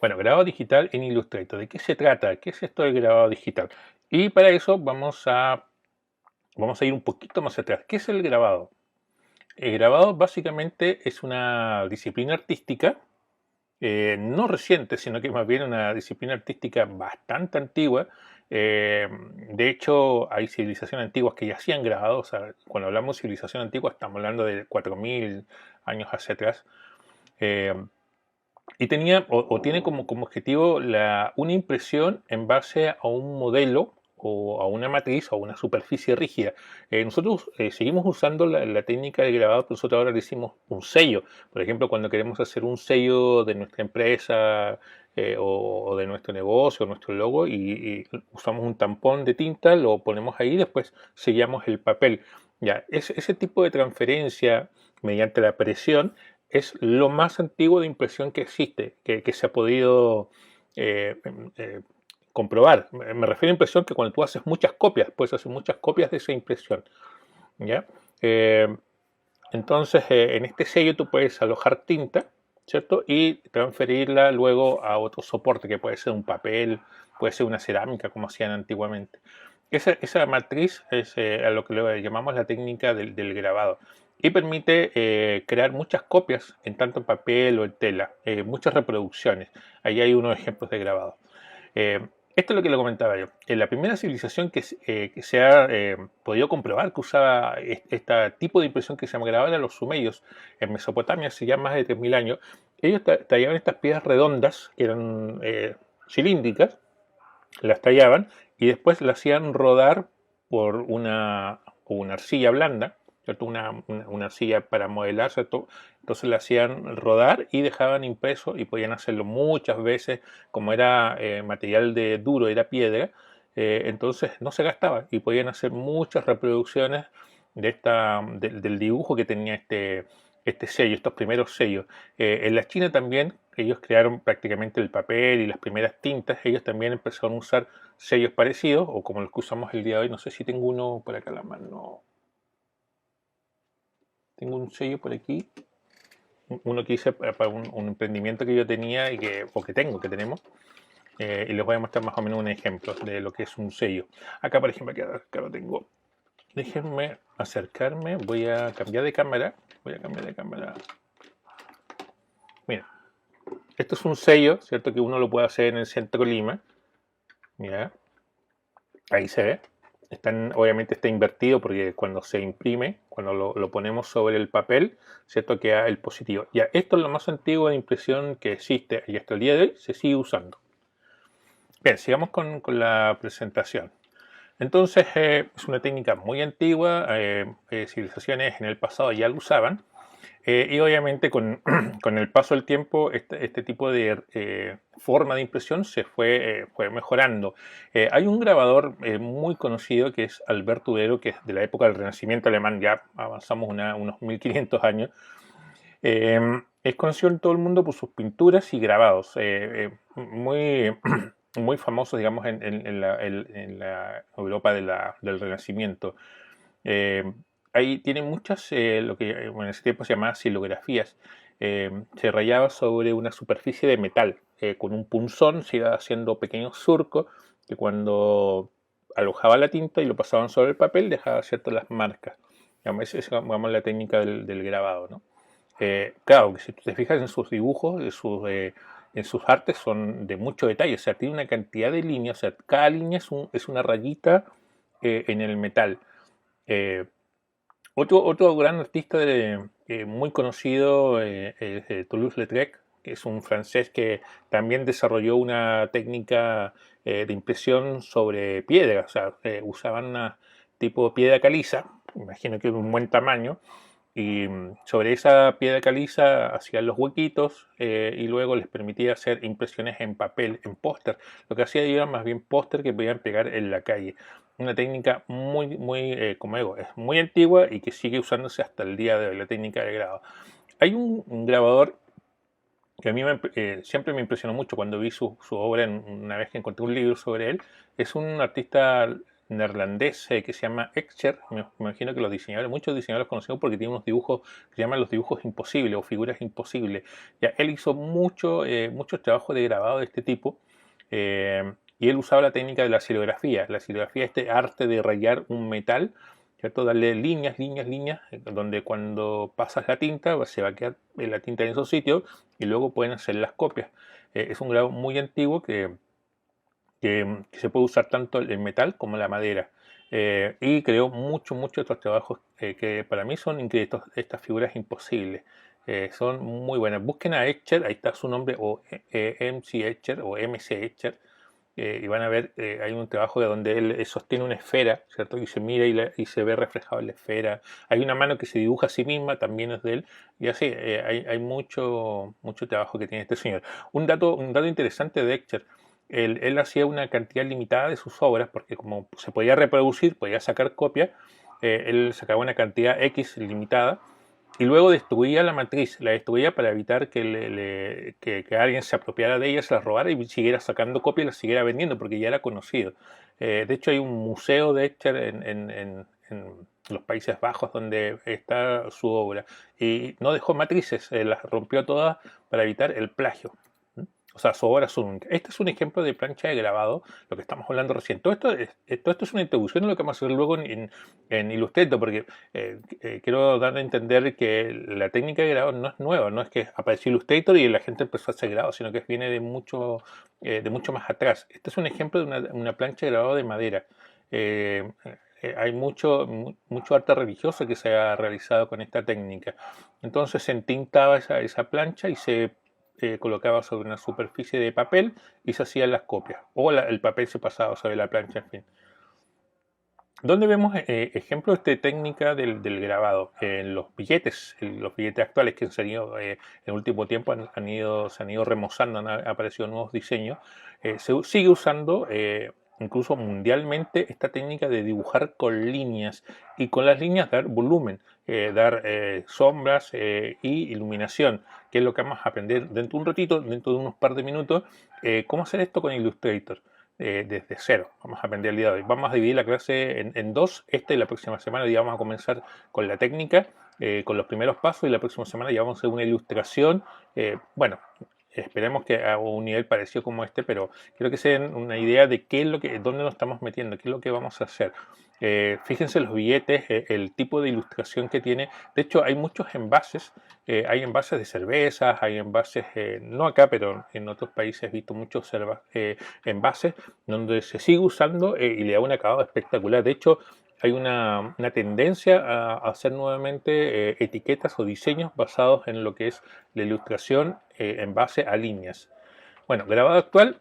Bueno, grabado digital en Illustrator. ¿De qué se trata? ¿Qué es esto del grabado digital? Y para eso vamos a ir un poquito más atrás. ¿Qué es el grabado? El grabado básicamente es una disciplina artística, no reciente, sino que más bien una disciplina artística bastante antigua. De hecho, hay civilizaciones antiguas que ya hacían grabado. O sea, cuando hablamos de civilización antigua, estamos hablando de 4000 años hacia atrás. Eh, y tenía o tiene como objetivo una impresión en base a un modelo o a una matriz o a una superficie rígida. Nosotros seguimos usando la técnica de grabado, pero nosotros ahora le hicimos un sello. Por ejemplo, cuando queremos hacer un sello de nuestra empresa o de nuestro negocio o nuestro logo y usamos un tampón de tinta, lo ponemos ahí y después sellamos el papel. Ya, ese tipo de transferencia mediante la presión es lo más antiguo de impresión que existe, que se ha podido eh, eh, comprobar. Me refiero a impresión que cuando tú haces muchas copias, puedes hacer muchas copias de esa impresión. ¿Ya? Eh, entonces, en este sello tú puedes alojar tinta, ¿cierto? Y transferirla luego a otro soporte, que puede ser un papel, puede ser una cerámica, como hacían antiguamente. Esa matriz es a lo que le llamamos la técnica del grabado y permite crear muchas copias, en tanto en papel o en tela, muchas reproducciones. Ahí hay unos ejemplos de grabado. Eh, Esto es lo que le comentaba yo. En la primera civilización que se ha podido comprobar que usaba este tipo de impresión que se llama grabada eran los sumerios. En Mesopotamia, hace ya más de 3000 años, ellos tallaban estas piedras redondas, que eran cilíndricas, las tallaban y después las hacían rodar por una arcilla blanda, ¿cierto? Una arcilla para modelar, ¿cierto? Entonces la hacían rodar y dejaban impreso y podían hacerlo muchas veces, como era material de duro, era piedra, entonces no se gastaba y podían hacer muchas reproducciones del dibujo que tenía este sello, estos primeros sellos. En la China también, ellos crearon prácticamente el papel y las primeras tintas, ellos también empezaron a usar sellos parecidos, o como los que usamos el día de hoy. No sé si tengo uno por acá a la mano. Tengo un sello por aquí, uno que hice para un emprendimiento que yo tenía o que tenemos, y les voy a mostrar más o menos un ejemplo de lo que es un sello. Acá, por ejemplo, acá lo tengo. Déjenme acercarme, voy a cambiar de cámara. Mira, esto es un sello, ¿cierto? Que uno lo puede hacer en el centro de Lima. Mira, ahí se ve. Obviamente está invertido porque cuando se imprime, cuando lo ponemos sobre el papel, ¿cierto? Queda el positivo. Ya, esto es lo más antiguo de impresión que existe y hasta el día de hoy se sigue usando. Bien, sigamos con la presentación. Entonces, es una técnica muy antigua, civilizaciones en el pasado ya lo usaban, y obviamente con el paso del tiempo este tipo de forma de impresión fue mejorando. Hay un grabador muy conocido que es Alberto Durero, que es de la época del Renacimiento alemán, ya avanzamos unos 1500 años. Es conocido en todo el mundo por sus pinturas y grabados, muy famosos, digamos, en la Europa del Renacimiento. Eh, Ahí tiene muchas, lo que en ese tiempo se llamaba silografías. Se rayaba sobre una superficie de metal. Con un punzón se iba haciendo pequeños surcos que cuando alojaba la tinta y lo pasaban sobre el papel dejaba ciertas las marcas. Esa es digamos, la técnica del grabado, ¿no? Claro, que si tú te fijas en sus dibujos, en sus artes son de mucho detalle, o sea, tiene una cantidad de líneas, o sea, cada línea es una rayita en el metal. Eh, otro gran artista muy conocido es Toulouse-Lautrec, que es un francés que también desarrolló una técnica de impresión sobre piedra, o sea, usaban una tipo piedra caliza, imagino que de un buen tamaño, y sobre esa piedra caliza hacían los huequitos y luego les permitía hacer impresiones en papel, en póster. Lo que hacía era más bien póster que podían pegar en la calle. Una técnica como digo, es muy antigua y que sigue usándose hasta el día de hoy, la técnica de grabado. Hay un grabador que a mí siempre me impresionó mucho cuando vi su obra, una vez que encontré un libro sobre él. Es un artista neerlandés que se llama Escher. Me imagino que los diseñadores, muchos diseñadores conocemos porque tiene unos dibujos que se llaman los dibujos imposibles o figuras imposibles. Ya, él hizo muchos trabajos de grabado de este tipo. Y él usaba la técnica de la xilografía. La xilografía es este arte de rayar un metal, ¿cierto? Darle líneas, líneas, líneas, donde cuando pasas la tinta se va a quedar la tinta en esos sitios y luego pueden hacer las copias. Es un grabado muy antiguo que se puede usar tanto el metal como la madera. Y creó muchos estos trabajos que para mí son increíbles, estas figuras imposibles. Son muy buenas. Busquen a Escher, ahí está su nombre, o MC Escher o MC Escher, y van a ver, hay un trabajo de donde él sostiene una esfera, ¿cierto? Y se mira y se ve reflejado en la esfera. Hay una mano que se dibuja a sí misma, también es de él. Y así, hay mucho trabajo que tiene este señor. Un dato interesante de Escher, él hacía una cantidad limitada de sus obras, porque como se podía reproducir, podía sacar copias, él sacaba una cantidad X limitada, y luego destruía la matriz, la destruía para evitar que alguien se apropiara de ella, se la robara y siguiera sacando copias y la siguiera vendiendo, porque ya era conocido. De hecho, hay un museo de Escher en los Países Bajos donde está su obra. Y no dejó matrices, las rompió todas para evitar el plagio. O sea, su obra es única. Este es un ejemplo de plancha de grabado, lo que estamos hablando recién. Todo esto es una introducción a lo que vamos a hacer luego en Illustrator, porque quiero dar a entender que la técnica de grabado no es nueva, no es que apareció Illustrator y la gente empezó a hacer grabado, sino que viene de mucho más atrás. Este es un ejemplo de una plancha de grabado de madera. Hay mucho arte religioso que se ha realizado con esta técnica. Entonces se entintaba esa plancha y se colocaba sobre una superficie de papel y se hacían las copias. O el papel se pasaba sobre la plancha, en fin. ¿Dónde vemos ejemplos de técnica del grabado? En los billetes actuales que en el último tiempo se han ido remozando, han aparecido nuevos diseños. Se sigue usando incluso mundialmente esta técnica de dibujar con líneas y con las líneas dar volumen, dar sombras y iluminación, que es lo que vamos a aprender dentro de un ratito, dentro de unos par de minutos, cómo hacer esto con Illustrator. Desde cero. Vamos a aprender el día de hoy. Vamos a dividir la clase en dos. Esta y la próxima semana ya vamos a comenzar con la técnica, con los primeros pasos, y la próxima semana ya vamos a hacer una ilustración. Bueno, esperemos que a un nivel parecido como este, pero quiero que se den una idea de dónde nos estamos metiendo, qué es lo que vamos a hacer. Fíjense los billetes, el tipo de ilustración que tiene. De hecho, hay muchos envases. Hay envases de cervezas, hay envases, no acá, pero en otros países he visto muchos envases donde se sigue usando y le da un acabado espectacular. De hecho, hay una tendencia a hacer nuevamente etiquetas o diseños basados en lo que es la ilustración en base a líneas. Bueno, grabado actual.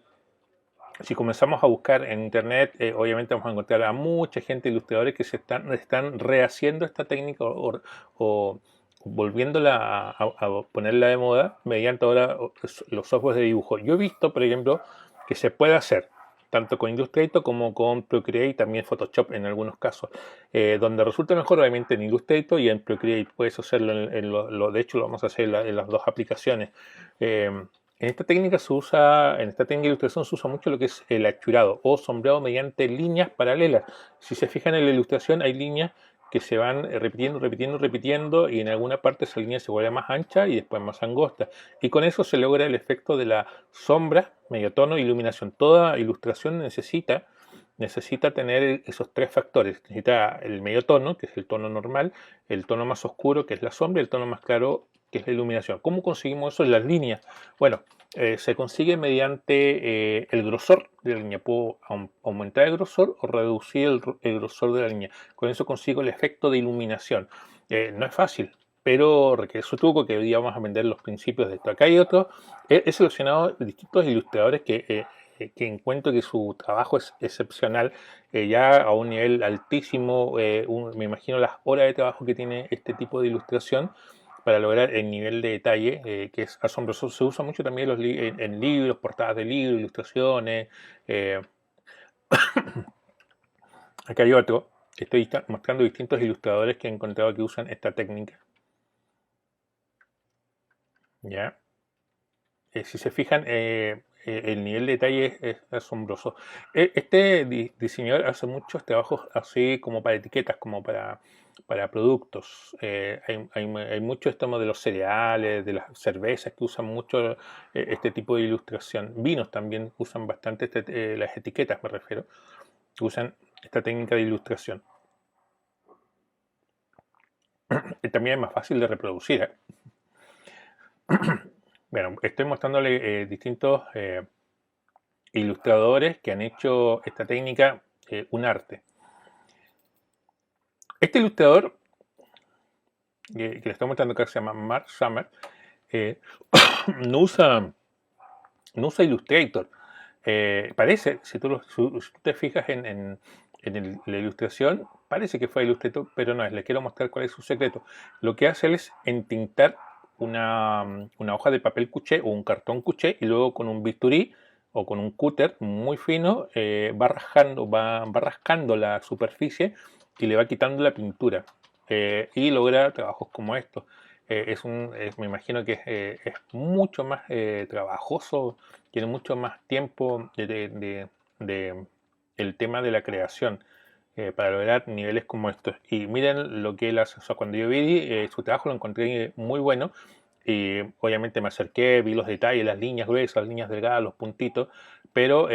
Si comenzamos a buscar en internet, obviamente vamos a encontrar a mucha gente, ilustradores que están rehaciendo esta técnica o volviéndola a ponerla de moda mediante ahora los softwares de dibujo. Yo he visto, por ejemplo, que se puede hacer tanto con Illustrator como con Procreate, también Photoshop en algunos casos, donde resulta mejor obviamente en Illustrator y en Procreate. Puedes hacerlo de hecho lo vamos a hacer en las dos aplicaciones. En esta técnica de ilustración se usa mucho lo que es el achurado o sombreado mediante líneas paralelas. Si se fijan en la ilustración hay líneas que se van repitiendo y en alguna parte esa línea se vuelve más ancha y después más angosta. Y con eso se logra el efecto de la sombra, medio tono e iluminación. Toda ilustración necesita tener esos tres factores. Necesita el medio tono, que es el tono normal, el tono más oscuro, que es la sombra, y el tono más claro, que es la iluminación. ¿Cómo conseguimos eso en las líneas? Bueno, se consigue mediante el grosor de la línea. Puedo aumentar el grosor o reducir el grosor de la línea. Con eso consigo el efecto de iluminación. No es fácil, pero requiere su truco, que hoy día vamos a aprender los principios de esto. Acá hay otro. He seleccionado distintos ilustradores que encuentro que su trabajo es excepcional, ya a un nivel altísimo. Me imagino las horas de trabajo que tiene este tipo de ilustración para lograr el nivel de detalle que es asombroso. Se usa mucho también en libros, portadas de libros, ilustraciones. Acá hay otro. Estoy mostrando distintos ilustradores que he encontrado que usan esta técnica. ¿Ya? Si se fijan, el nivel de detalle es asombroso. Este diseñador hace muchos trabajos así como para etiquetas, como para productos. Hay mucho esto de los cereales, de las cervezas que usan mucho este tipo de ilustración. Vinos también usan bastante las etiquetas, me refiero, que usan esta técnica de ilustración. También es más fácil de reproducir, ¿eh? Bueno, estoy mostrándole distintos ilustradores que han hecho esta técnica un arte. Este ilustrador que le estoy mostrando acá se llama Mark Summer, eh, no usa Illustrator. Parece, si tú te fijas en la ilustración, parece que fue Illustrator, pero no es. Les quiero mostrar cuál es su secreto. Lo que hace él es entintar una hoja de papel cuché o un cartón cuché y luego con un bisturí o con un cúter muy fino va rascando la superficie y le va quitando la pintura y logra trabajos como estos. Me imagino que es mucho más trabajoso, tiene mucho más tiempo el tema de la creación para lograr niveles como estos. Y miren lo que él hace. O sea, cuando yo vi su trabajo lo encontré muy bueno. Y obviamente me acerqué, vi los detalles, las líneas gruesas, las líneas delgadas, los puntitos, pero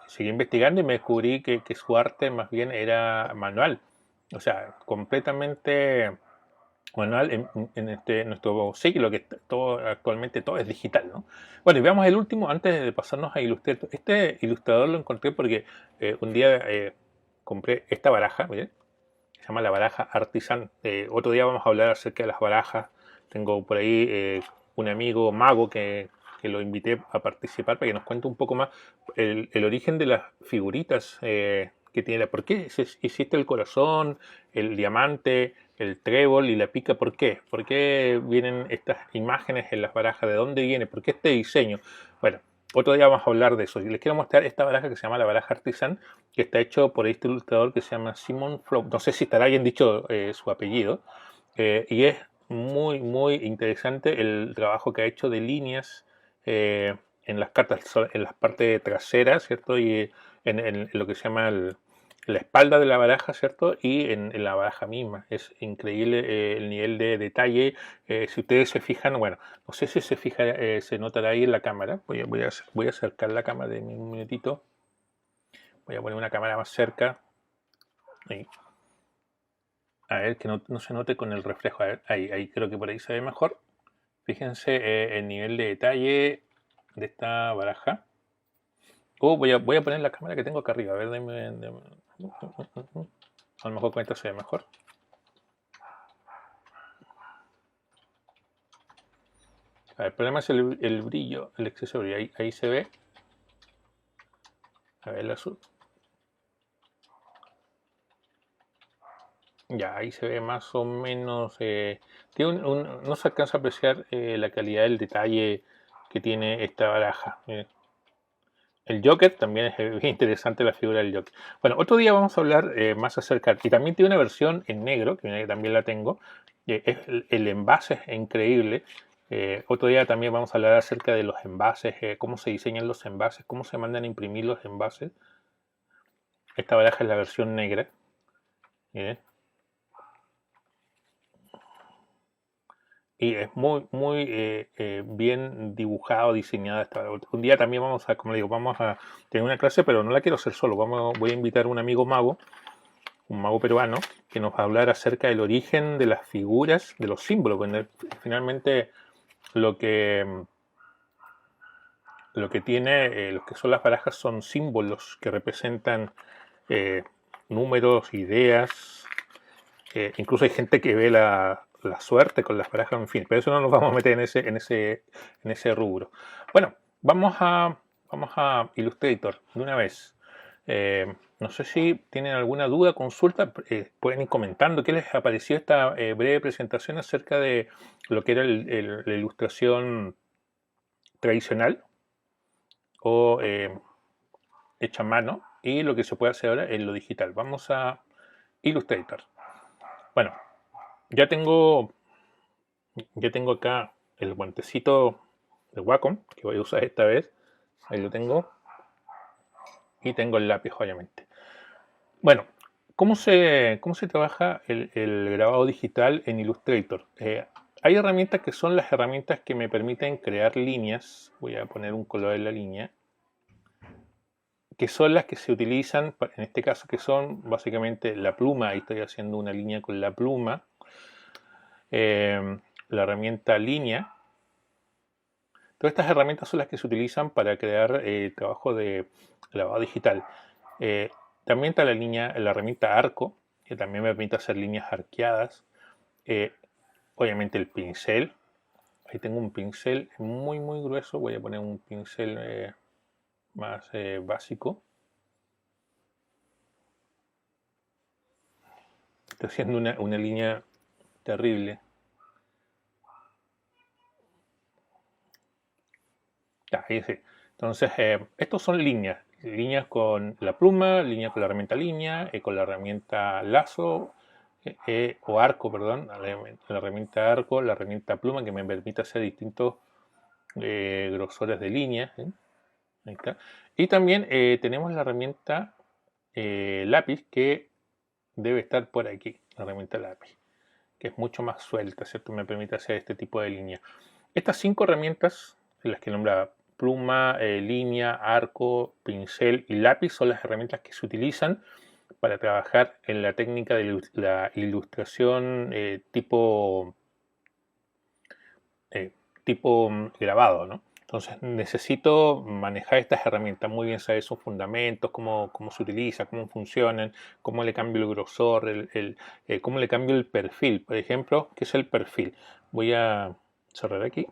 seguí investigando y me descubrí que su arte más bien era manual. O sea, completamente manual nuestro siglo, que actualmente todo es digital, ¿no? Bueno, y veamos el último antes de pasarnos a Illustrator. Este ilustrador lo encontré porque un día compré esta baraja, miren, se llama la baraja Artisan. Otro día vamos a hablar acerca de las barajas. Tengo por ahí un amigo mago que lo invité a participar para que nos cuente un poco más el origen de las figuritas que tiene. ¿Por qué existe el corazón, el diamante, el trébol y la pica? ¿Por qué? ¿Por qué vienen estas imágenes en las barajas? ¿De dónde viene? ¿Por qué este diseño? Bueno, otro día vamos a hablar de eso. Y les quiero mostrar esta baraja que se llama la baraja Artisan, que está hecho por este ilustrador que se llama Simon Flow. No sé si estará bien dicho su apellido. Y es muy interesante el trabajo que ha hecho de líneas en las cartas, en las partes traseras, ¿cierto? Y en lo que se llama la espalda de la baraja, ¿cierto? Y en la baraja misma. Es increíble el nivel de detalle. Si ustedes se fijan, bueno, no sé si se fija, se notará ahí en la cámara. Voy a acercar la cámara de un minutito. Voy a poner una cámara más cerca. Ahí. A ver, que no se note con el reflejo. A ver, ahí creo que por ahí se ve mejor. Fíjense el nivel de detalle de esta baraja. Voy a poner la cámara que tengo acá arriba. A ver, a lo mejor con esta se ve mejor. A ver, el problema es el brillo, el exceso de brillo. Ahí se ve. A ver, el azul. Ya, ahí se ve más o menos. No se alcanza a apreciar la calidad del detalle que tiene esta baraja. El Joker también es bien interesante la figura del Joker. Bueno, otro día vamos a hablar más acerca. Y también tiene una versión en negro, que también la tengo. El envase es increíble. Otro día también vamos a hablar acerca de los envases, cómo se diseñan los envases, cómo se mandan a imprimir los envases. Esta baraja es la versión negra. Miren. Y es muy bien dibujado, diseñada esta. Un día también vamos a, como le digo, vamos a tener una clase, pero no la quiero hacer solo. Voy a invitar a un amigo mago, un mago peruano, que nos va a hablar acerca del origen de las figuras, de los símbolos. Finalmente, lo que, lo que tiene, lo que son las barajas son símbolos que representan números, ideas. Incluso hay gente que ve la suerte con las barajas, en fin, pero eso no nos vamos a meter en ese rubro. Bueno, vamos a Illustrator de una vez. No sé si tienen alguna duda, consulta, pueden ir comentando qué les apareció esta breve presentación acerca de lo que era la ilustración tradicional o hecha a mano y lo que se puede hacer ahora en lo digital. Vamos a Illustrator. Bueno, ya tengo acá el guantecito de Wacom que voy a usar esta vez. Ahí lo tengo. Y tengo el lápiz, obviamente. Bueno, cómo se trabaja el grabado digital en Illustrator? Hay herramientas que son las herramientas que me permiten crear líneas. Voy a poner un color en la línea. Que son las que se utilizan, en este caso, que son básicamente la pluma. Ahí estoy haciendo una línea con la pluma. La herramienta línea. Todas estas herramientas son las que se utilizan para crear trabajo de grabado digital. También está la herramienta arco, que también me permite hacer líneas arqueadas. Obviamente el pincel. Ahí tengo un pincel muy grueso. Voy a poner un pincel más básico. Estoy haciendo una línea terrible. Ahí sí. Entonces, estos son líneas. Líneas con la pluma, línea con la herramienta línea, con la herramienta lazo, o arco, perdón, la herramienta arco, la herramienta pluma que me permite hacer distintos grosores de línea. Ahí está. Y también tenemos la herramienta lápiz que debe estar por aquí, la herramienta lápiz, que es mucho más suelta, ¿cierto? Me permite hacer este tipo de línea. Estas 5 herramientas, las que nombraba, pluma, línea, arco, pincel y lápiz, son las herramientas que se utilizan para trabajar en la técnica de la ilustración tipo grabado, ¿no? Entonces necesito manejar estas herramientas muy bien, saber sus fundamentos, cómo se utiliza, cómo funcionan, cómo le cambio el grosor, cómo le cambio el perfil. Por ejemplo, ¿qué es el perfil? Voy a cerrar aquí.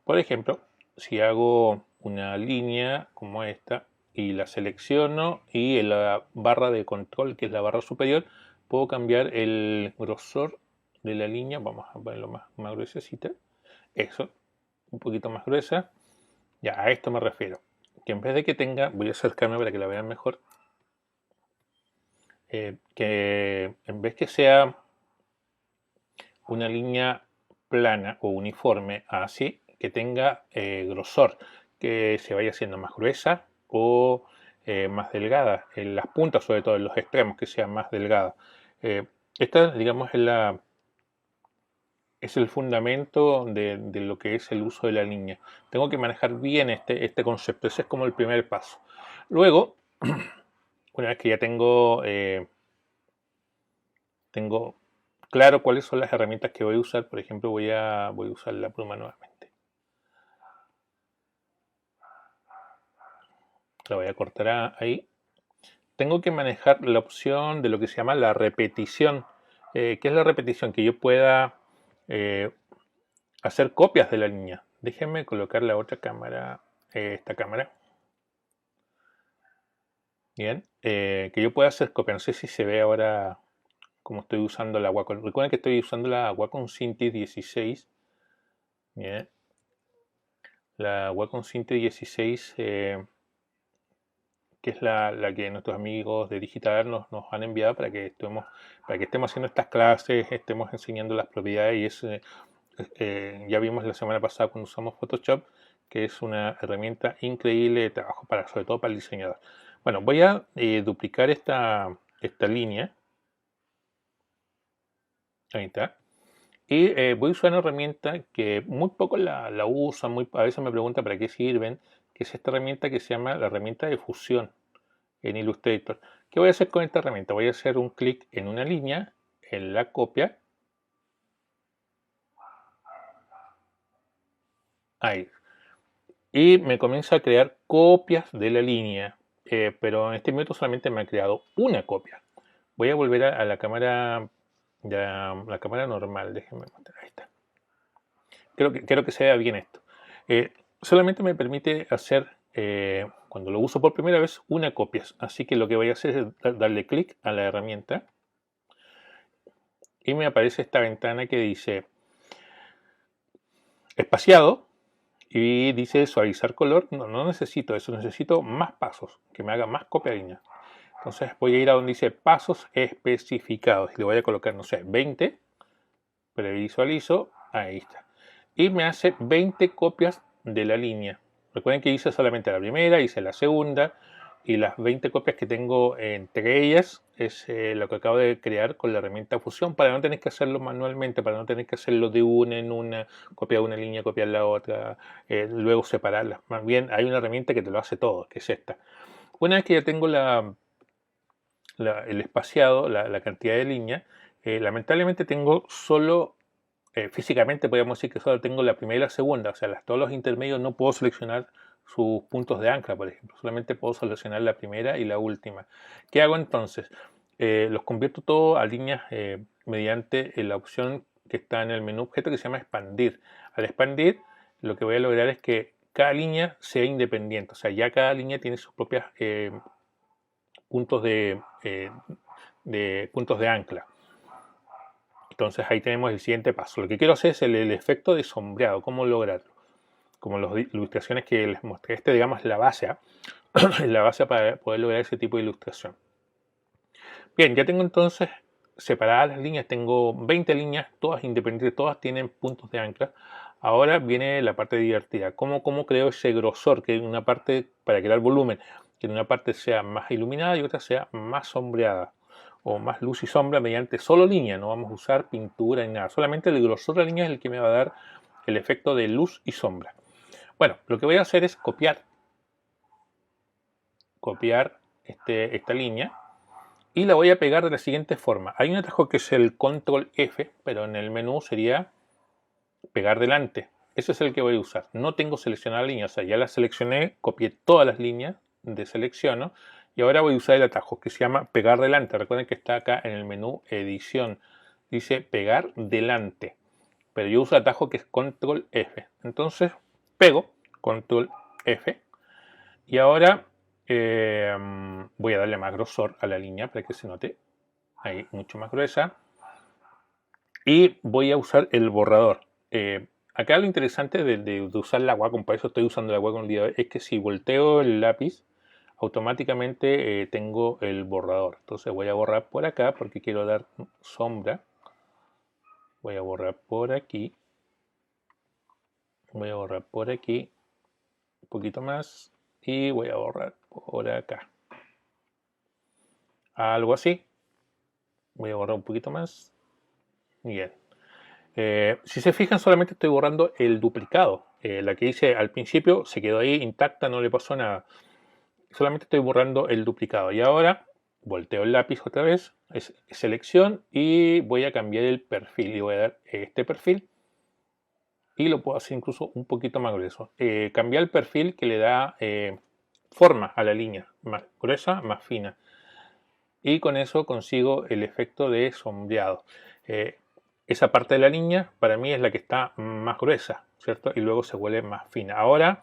Por ejemplo, si hago una línea como esta y la selecciono y en la barra de control, que es la barra superior, puedo cambiar el grosor de la línea. Vamos a ponerlo más gruesecita. Eso, un poquito más gruesa. Ya, a esto me refiero. Que en vez de que tenga, voy a acercarme para que la vean mejor, que en vez que sea una línea plana o uniforme así, que tenga grosor, que se vaya haciendo más gruesa o más delgada, en las puntas, sobre todo en los extremos, que sea más delgada. Esta, digamos, es el fundamento de lo que es el uso de la línea. Tengo que manejar bien este concepto, ese es como el primer paso. Luego, una vez que ya tengo claro cuáles son las herramientas que voy a usar, por ejemplo, voy a usar la pluma nuevamente. La voy a cortar ahí. Tengo que manejar la opción de lo que se llama la repetición. ¿Qué es la repetición? Que yo pueda hacer copias de la línea. Déjenme colocar la otra cámara, esta cámara. Bien, que yo pueda hacer copias. No sé si se ve ahora como estoy usando la Wacom. Recuerden que estoy usando la Wacom Cintiq 16. Bien. La Wacom Cintiq 16, que es la que nuestros amigos de Digital nos han enviado para que estemos haciendo estas clases, estemos enseñando las propiedades. Y ya vimos la semana pasada cuando usamos Photoshop, que es una herramienta increíble de trabajo, sobre todo para el diseñador. Bueno, voy a duplicar esta línea. Ahí está. Y voy a usar una herramienta que muy poco la usan, a veces me preguntan para qué sirven, que es esta herramienta que se llama la herramienta de fusión en Illustrator. ¿Qué voy a hacer con esta herramienta? Voy a hacer un clic en una línea, en la copia. Ahí. Y me comienza a crear copias de la línea. Pero en este método solamente me ha creado una copia. Voy a volver a la cámara, la cámara normal. Déjenme mostrar. Ahí está. Quiero que se vea bien esto. Solamente me permite hacer, cuando lo uso por primera vez, una copia. Así que lo que voy a hacer es darle clic a la herramienta y me aparece esta ventana que dice espaciado y dice suavizar color. No necesito eso, necesito más pasos, que me haga más copia de línea. Entonces voy a ir a donde dice pasos especificados y le voy a colocar, no sé, 20, previsualizo, ahí está. Y me hace 20 copias de la línea. Recuerden que hice solamente la primera, hice la segunda y las 20 copias que tengo entre ellas es lo que acabo de crear con la herramienta Fusión para no tener que hacerlo manualmente, para no tener que hacerlo de una en una, copiar una línea, copiar la otra, luego separarlas. Más bien hay una herramienta que te lo hace todo, que es esta. Una vez que ya tengo el espaciado, la cantidad de líneas, lamentablemente tengo solo, físicamente podríamos decir que solo tengo la primera y la segunda, o sea, todos los intermedios no puedo seleccionar sus puntos de ancla, por ejemplo, solamente puedo seleccionar la primera y la última. ¿Qué hago entonces? Los convierto todo a líneas mediante la opción que está en el menú objeto que se llama expandir. Al expandir, lo que voy a lograr es que cada línea sea independiente, o sea, ya cada línea tiene sus propias puntos puntos de ancla. Entonces ahí tenemos el siguiente paso. Lo que quiero hacer es el efecto de sombreado, cómo lograrlo. Como las ilustraciones que les mostré, digamos la base, la base para poder lograr ese tipo de ilustración. Bien, ya tengo entonces separadas las líneas, tengo 20 líneas, todas independientes, todas tienen puntos de ancla. Ahora viene la parte divertida, cómo creo ese grosor, que en una parte, para crear volumen, que en una parte sea más iluminada y otra sea más sombreada, o más luz y sombra mediante solo línea, no vamos a usar pintura ni nada, solamente el grosor de la línea es el que me va a dar el efecto de luz y sombra. Bueno, lo que voy a hacer es copiar esta línea y la voy a pegar de la siguiente forma. Hay un atajo que es el control F, pero en el menú sería pegar delante. Ese es el que voy a usar. No tengo seleccionada la línea, o sea, ya la seleccioné, copié todas las líneas de selecciono y ahora voy a usar el atajo que se llama pegar delante. Recuerden que está acá en el menú edición. Dice pegar delante. Pero yo uso el atajo que es control F. Entonces pego control F y ahora voy a darle más grosor a la línea para que se note. Ahí, mucho más gruesa. Y voy a usar el borrador. Acá lo interesante de usar la Wacom, para eso estoy usando la Wacom el día de hoy, es que si volteo el lápiz, automáticamente tengo el borrador. Entonces voy a borrar por acá porque quiero dar sombra. Voy a borrar por aquí. Voy a borrar por aquí. Un poquito más. Y voy a borrar por acá. Algo así. Voy a borrar un poquito más. Bien. Si se fijan, solamente estoy borrando el duplicado. La que hice al principio se quedó ahí intacta, no le pasó nada. Solamente estoy borrando el duplicado. Y ahora volteo el lápiz otra vez, es selección y voy a cambiar el perfil. Y voy a dar este perfil. Y lo puedo hacer incluso un poquito más grueso. Cambiar el perfil que le da forma a la línea, más gruesa, más fina. Y con eso consigo el efecto de sombreado. Esa parte de la línea para mí es la que está más gruesa, ¿cierto? Y luego se vuelve más fina. Ahora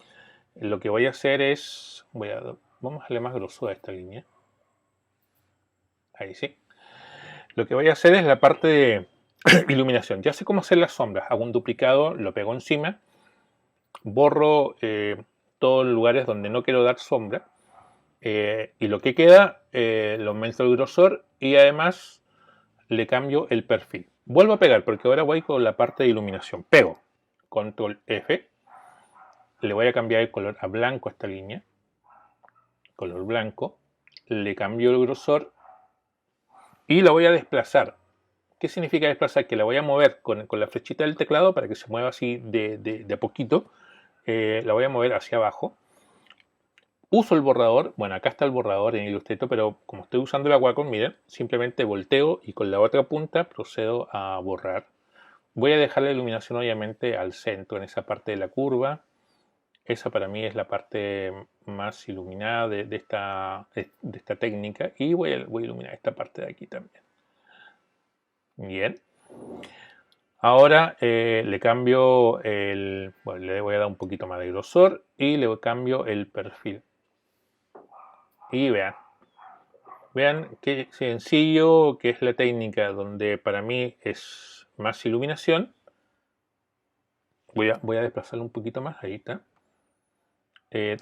lo que voy a hacer es, vamos a darle más grosor a esta línea. Ahí sí. Lo que voy a hacer es la parte de iluminación. Ya sé cómo hacer las sombras. Hago un duplicado, lo pego encima, borro todos los lugares donde no quiero dar sombra. Y lo que queda, lo aumento el grosor y además le cambio el perfil. Vuelvo a pegar porque ahora voy con la parte de iluminación. Pego, control F, le voy a cambiar el color a blanco a esta línea, color blanco, le cambio el grosor y la voy a desplazar. ¿Qué significa desplazar? Que la voy a mover con la flechita del teclado para que se mueva así de a poquito. La voy a mover hacia abajo. Uso el borrador, bueno, acá está el borrador en Illustrator, pero como estoy usando la Wacom, miren, simplemente volteo y con la otra punta procedo a borrar. Voy a dejar la iluminación obviamente al centro, en esa parte de la curva. Esa para mí es la parte más iluminada de esta técnica y voy a iluminar esta parte de aquí también. Bien. Ahora le cambio bueno, le voy a dar un poquito más de grosor y le cambio el perfil. Y vean qué sencillo que es la técnica donde para mí es más iluminación. Voy a desplazarlo un poquito más, ahí está.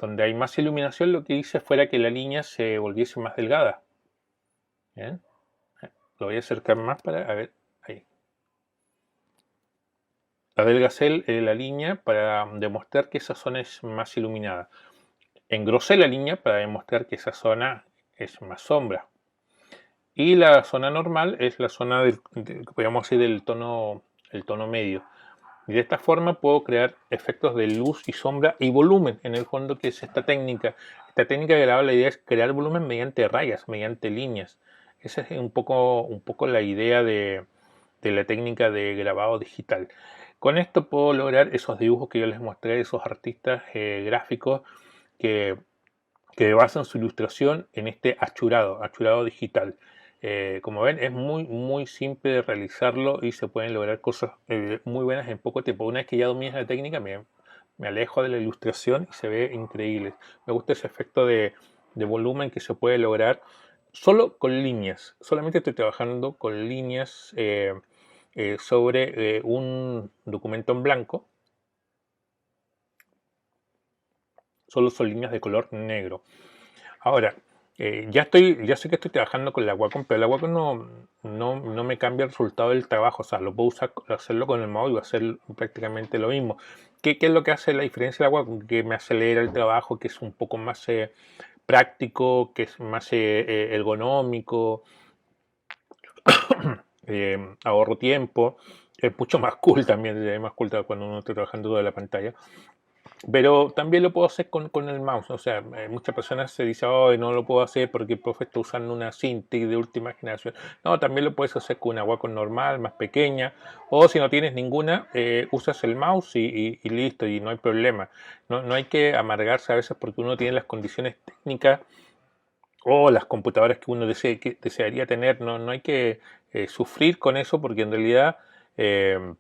Donde hay más iluminación, lo que hice fuera que la línea se volviese más delgada. ¿Bien? Lo voy a acercar más para, a ver, ahí. adelgacé la línea para demostrar que esa zona es más iluminada. Engrosé la línea para demostrar que esa zona es más sombra. Y la zona normal es la zona podríamos decir, el tono medio. Y de esta forma puedo crear efectos de luz y sombra y volumen, en el fondo, que es esta técnica. Esta técnica de grabado, la idea es crear volumen mediante rayas, mediante líneas. Esa es un poco la idea de la técnica de grabado digital. Con esto puedo lograr esos dibujos que yo les mostré, esos artistas gráficos que, que basan su ilustración en este achurado digital. Como ven, es muy simple de realizarlo y se pueden lograr cosas muy buenas en poco tiempo. Una vez que ya dominas la técnica, me alejo de la ilustración y se ve increíble. Me gusta ese efecto de volumen que se puede lograr solo con líneas. Solamente estoy trabajando con líneas sobre un documento en blanco. Solo son líneas de color negro. Ahora, ya sé que estoy trabajando con la Wacom, pero la Wacom no me cambia el resultado del trabajo. O sea, lo puedo hacerlo con el mouse y va a ser prácticamente lo mismo. ¿Qué es lo que hace la diferencia de la Wacom? Que me acelera el trabajo, que es un poco más práctico, que es más ergonómico, ahorro tiempo. Es mucho más cool también, es más cool cuando uno está trabajando toda la pantalla. Pero también lo puedo hacer con el mouse. O sea, muchas personas se dicen, oh, no lo puedo hacer porque el profe está usando una Cintiq de última generación. No, también lo puedes hacer con una Wacom normal, más pequeña. O si no tienes ninguna, usas el mouse y listo, y no hay problema. No hay que amargarse a veces porque uno tiene las condiciones técnicas o las computadoras que uno que desearía tener. No hay que sufrir con eso porque en realidad eh,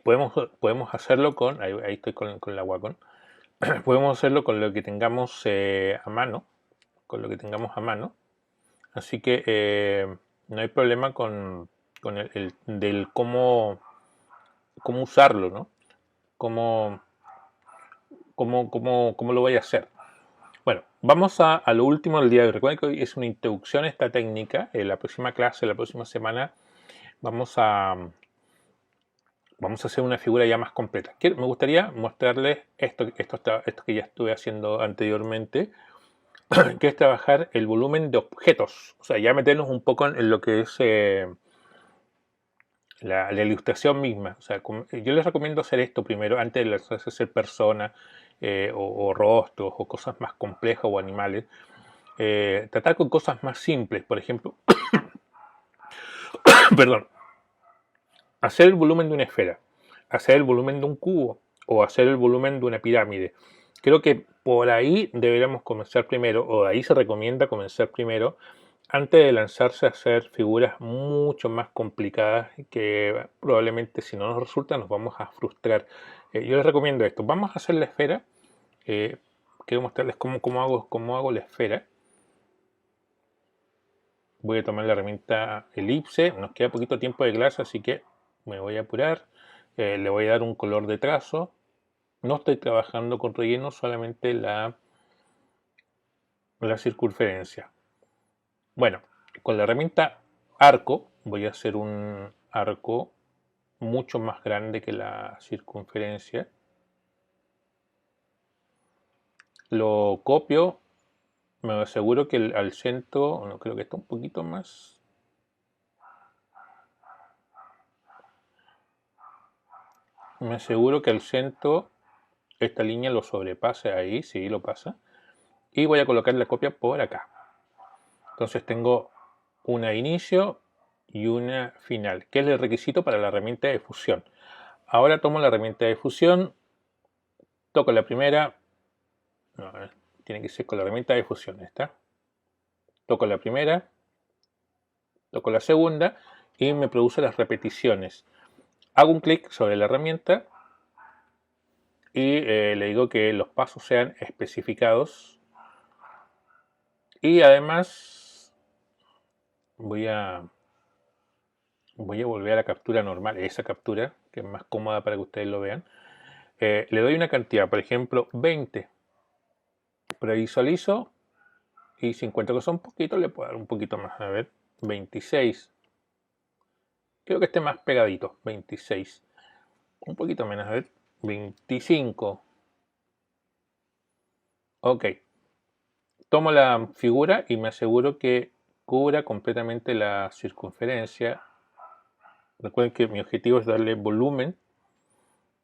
podemos hacerlo ahí estoy con la Wacom. Podemos hacerlo con lo que tengamos a mano, con lo que tengamos a mano. Así que no hay problema con del cómo usarlo, ¿no? Cómo, cómo lo voy a hacer. Bueno, vamos a lo último del día de hoy. Recuerden que hoy es una introducción a esta técnica. En la próxima clase, la próxima semana, vamos a, vamos a hacer una figura ya más completa. Me gustaría mostrarles esto que ya estuve haciendo anteriormente, que es trabajar el volumen de objetos. O sea, ya meternos un poco en lo que es la ilustración misma. O sea, yo les recomiendo hacer esto primero, antes de hacer personas o rostros o cosas más complejas o animales. Tratar con cosas más simples, por ejemplo, perdón, hacer el volumen de una esfera, hacer el volumen de un cubo o hacer el volumen de una pirámide. Creo que por ahí deberíamos comenzar primero, o ahí se recomienda comenzar primero, antes de lanzarse a hacer figuras mucho más complicadas que probablemente si no nos resulta nos vamos a frustrar. Yo les recomiendo esto. Vamos a hacer la esfera. Quiero mostrarles cómo hago la esfera. Voy a tomar la herramienta elipse. Nos queda poquito tiempo de clase, así que me voy a apurar. Le voy a dar un color de trazo. No estoy trabajando con relleno, solamente la circunferencia. Bueno, con la herramienta arco voy a hacer un arco mucho más grande que la circunferencia. Lo copio, me aseguro que al centro, no creo que está un poquito más. Me aseguro que al centro esta línea lo sobrepase ahí, sí, lo pasa. Y voy a colocar la copia por acá. Entonces tengo una inicio y una final, que es el requisito para la herramienta de fusión. Ahora tomo la herramienta de fusión, toco la primera, no, tiene que ser con la herramienta de fusión, ¿está? Toco la primera, toco la segunda y me produce las repeticiones. Hago un clic sobre la herramienta y le digo que los pasos sean especificados. Y además voy a volver a la captura normal, esa captura que es más cómoda para que ustedes lo vean. Le doy una cantidad, por ejemplo 20. Previsualizo y si encuentro que son poquitos le puedo dar un poquito más. A ver, 26. Creo que esté más pegadito, 26. un poquito menos, a ver, 25. Ok, tomo la figura y me aseguro que cubra completamente la circunferencia. Recuerden que mi objetivo es darle volumen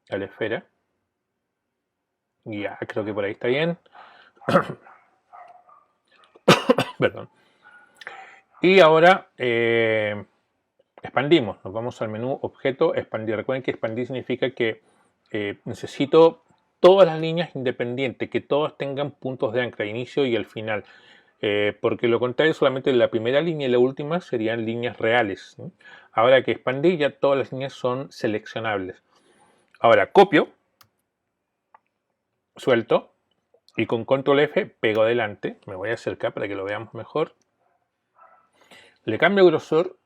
a la esfera. Ya, creo que por ahí está bien. Perdón. Y ahora expandimos. Nos vamos al menú objeto, expandir. Recuerden que expandir significa que necesito todas las líneas independientes, que todas tengan puntos de ancla, inicio y el final. Porque lo contrario, solamente la primera línea y la última serían líneas reales, ¿sí? Ahora que expandí, ya todas las líneas son seleccionables. Ahora copio, suelto y con control F pego adelante. Me voy a acercar para que lo veamos mejor. Le cambio grosor,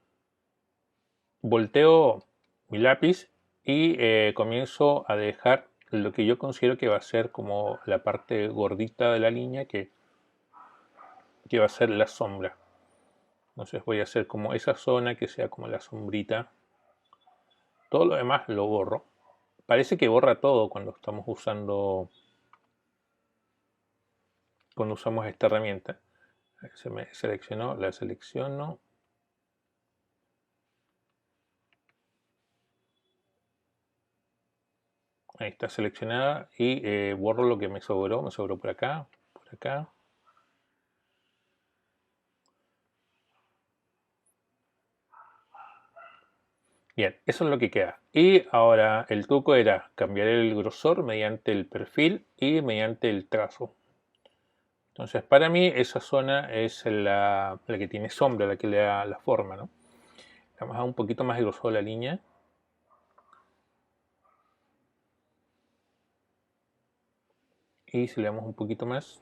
volteo mi lápiz y comienzo a dejar lo que yo considero que va a ser como la parte gordita de la línea que va a ser la sombra. Entonces voy a hacer como esa zona que sea como la sombrita. Todo lo demás lo borro. Parece que borra todo cuando estamos usando, cuando usamos esta herramienta. Se me seleccionó, la selecciono. Ahí está seleccionada y borro lo que me sobró por acá, por acá. Bien, eso es lo que queda. Y ahora el truco era cambiar el grosor mediante el perfil y mediante el trazo. Entonces para mí esa zona es la que tiene sombra, la que le da la forma, ¿no? Vamos a dar un poquito más de grosor a la línea. Y si le damos un poquito más,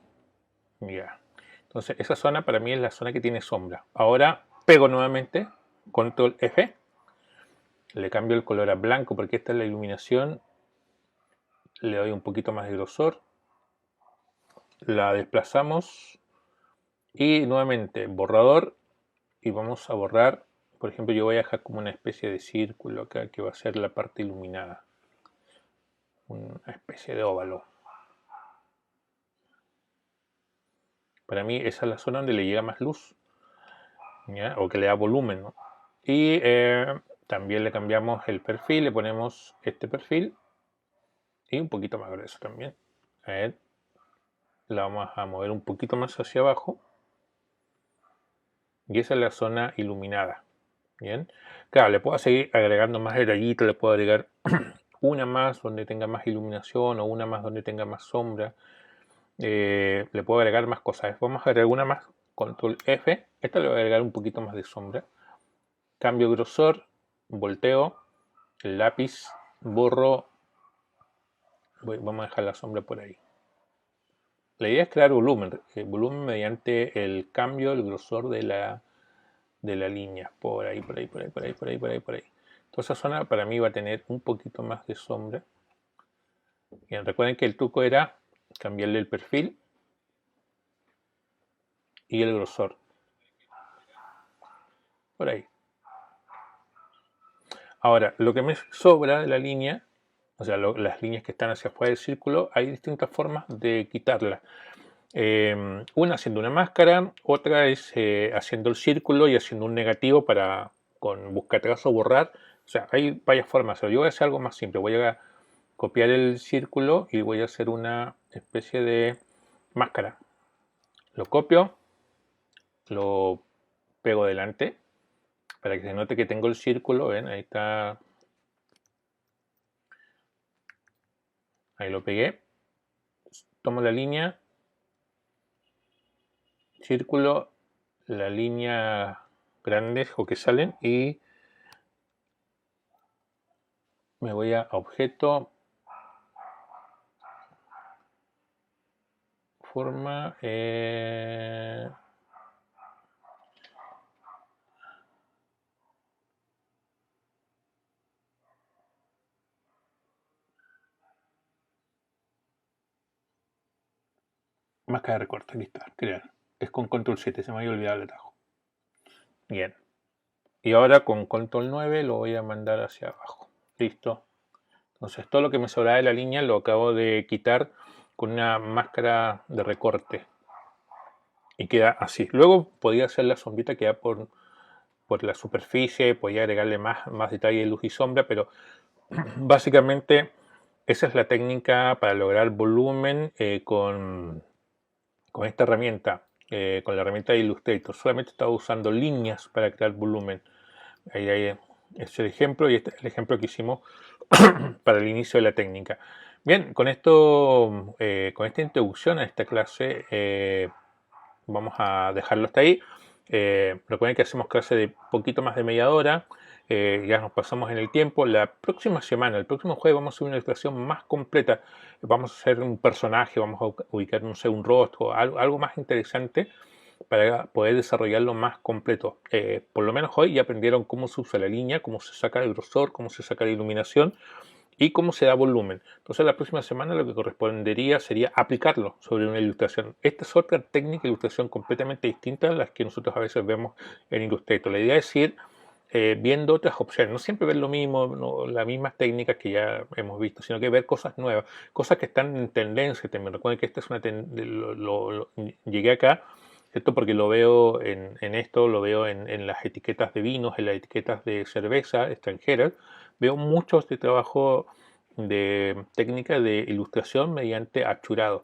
mira. Entonces esa zona para mí es la zona que tiene sombra. Ahora pego nuevamente, control F. Le cambio el color a blanco porque esta es la iluminación. Le doy un poquito más de grosor. La desplazamos. Y nuevamente borrador. Y vamos a borrar. Por ejemplo, yo voy a dejar como una especie de círculo acá que va a ser la parte iluminada. Una especie de óvalo. Para mí esa es la zona donde le llega más luz, ¿ya? O que le da volumen, ¿no? Y también le cambiamos el perfil, le ponemos este perfil y un poquito más grueso también. A ver, la vamos a mover un poquito más hacia abajo y esa es la zona iluminada. Bien, claro, le puedo seguir agregando más detallitos, le puedo agregar una más donde tenga más iluminación o una más donde tenga más sombra. Le puedo agregar más cosas. Vamos a agregar una más, control F. Esta le voy a agregar un poquito más de sombra. Cambio grosor, volteo, el lápiz, borro. Vamos a dejar la sombra por ahí. La idea es crear volumen, volumen mediante el cambio del grosor de la línea. Por ahí, por ahí, por ahí, por ahí, por ahí, por ahí, por ahí. Toda esa zona para mí va a tener un poquito más de sombra. Bien, recuerden que el truco era cambiarle el perfil y el grosor. Por ahí. Ahora, lo que me sobra de la línea, o sea, las líneas que están hacia afuera del círculo, hay distintas formas de quitarlas. Una haciendo una máscara, otra es haciendo el círculo y haciendo un negativo para con buscatrazo borrar. O sea, hay varias formas. Yo voy a hacer algo más simple. Voy a copiar el círculo y voy a hacer una especie de máscara. Lo copio, lo pego delante para que se note que tengo el círculo. ¿Ven? Ahí está. Ahí lo pegué. Tomo la línea, círculo, la línea grandes o que salen y me voy a objeto, forma, máscara de recorte, aquí está, crear. Es con control 7, se me había olvidado el atajo. Bien. Y ahora con control 9 lo voy a mandar hacia abajo. Listo. Entonces todo lo que me sobraba de la línea lo acabo de quitar con una máscara de recorte y queda así. Luego podía hacer la sombrita que da por la superficie, podía agregarle más detalle de luz y sombra, pero básicamente esa es la técnica para lograr volumen con esta herramienta, con la herramienta de Illustrator. Solamente estaba usando líneas para crear volumen. Ahí es el ejemplo, y este es el ejemplo que hicimos para el inicio de la técnica. Bien, con esto, con esta introducción a esta clase, vamos a dejarlo hasta ahí. Recuerden que hacemos clase de poquito más de media hora. Ya nos pasamos en el tiempo. La próxima semana, el próximo jueves, vamos a hacer una ilustración más completa. Vamos a hacer un personaje, vamos a ubicar, no sé, un rostro, algo más interesante para poder desarrollarlo más completo. Por lo menos hoy ya aprendieron cómo se usa la línea, cómo se saca el grosor, cómo se saca la iluminación y cómo se da volumen. Entonces la próxima semana lo que correspondería sería aplicarlo sobre una ilustración. Esta es otra técnica de ilustración completamente distinta a las que nosotros a veces vemos en Illustrator. La idea es ir viendo otras opciones, no siempre ver lo mismo, no, las mismas técnicas que ya hemos visto, sino que ver cosas nuevas, cosas que están en tendencia también. Recuerden que esta es una llegué acá, ¿cierto? Porque lo veo en esto, lo veo en las etiquetas de vinos, en las etiquetas de cerveza extranjeras. Veo muchos de trabajo de técnica de ilustración mediante achurado.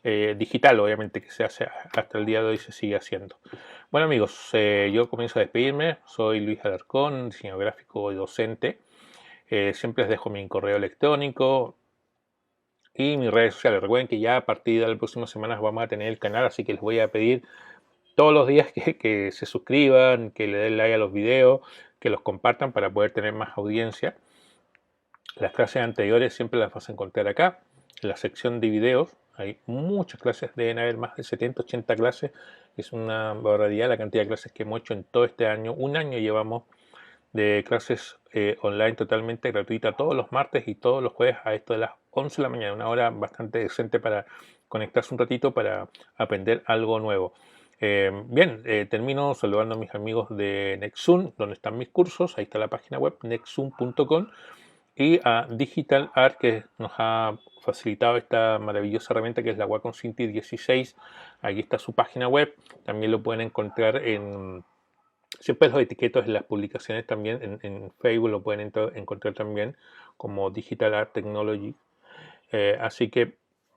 Digital, obviamente, que se hace hasta el día de hoy, se sigue haciendo. Bueno amigos, yo comienzo a despedirme. Soy Luis Alarcón, diseñador gráfico y docente. Siempre les dejo mi correo electrónico y mis redes sociales. Recuerden que ya a partir de las próximas semanas vamos a tener el canal, así que les voy a pedir todos los días que se suscriban, que le den like a los videos, que los compartan para poder tener más audiencia. Las clases anteriores siempre las vas a encontrar acá, en la sección de videos. Hay muchas clases, deben haber más de 70, 80 clases. Es una barbaridad la cantidad de clases que hemos hecho en todo este año. Un año llevamos de clases online totalmente gratuita todos los martes y todos los jueves a esto de las 11 de la mañana. Una hora bastante decente para conectarse un ratito para aprender algo nuevo. Bien, termino saludando a mis amigos de Nexum, donde están mis cursos. Ahí está la página web, nexum.com. Y a Digital Art, que nos ha facilitado esta maravillosa herramienta que es la Wacom Cintiq 16. Aquí está su página web. También lo pueden encontrar siempre los etiquetos en las publicaciones también. En Facebook lo pueden encontrar también como Digital Art Technology. Así que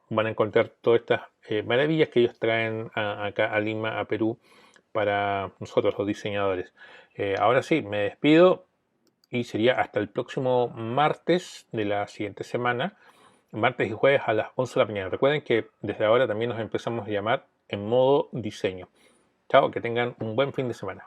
van a encontrar todas estas maravillas que ellos traen acá a Lima, a Perú, para nosotros los diseñadores. Ahora sí, me despido y sería hasta el próximo martes de la siguiente semana, martes y jueves a las 11 de la mañana. Recuerden que desde ahora también nos empezamos a llamar en modo diseño. Chao, que tengan un buen fin de semana.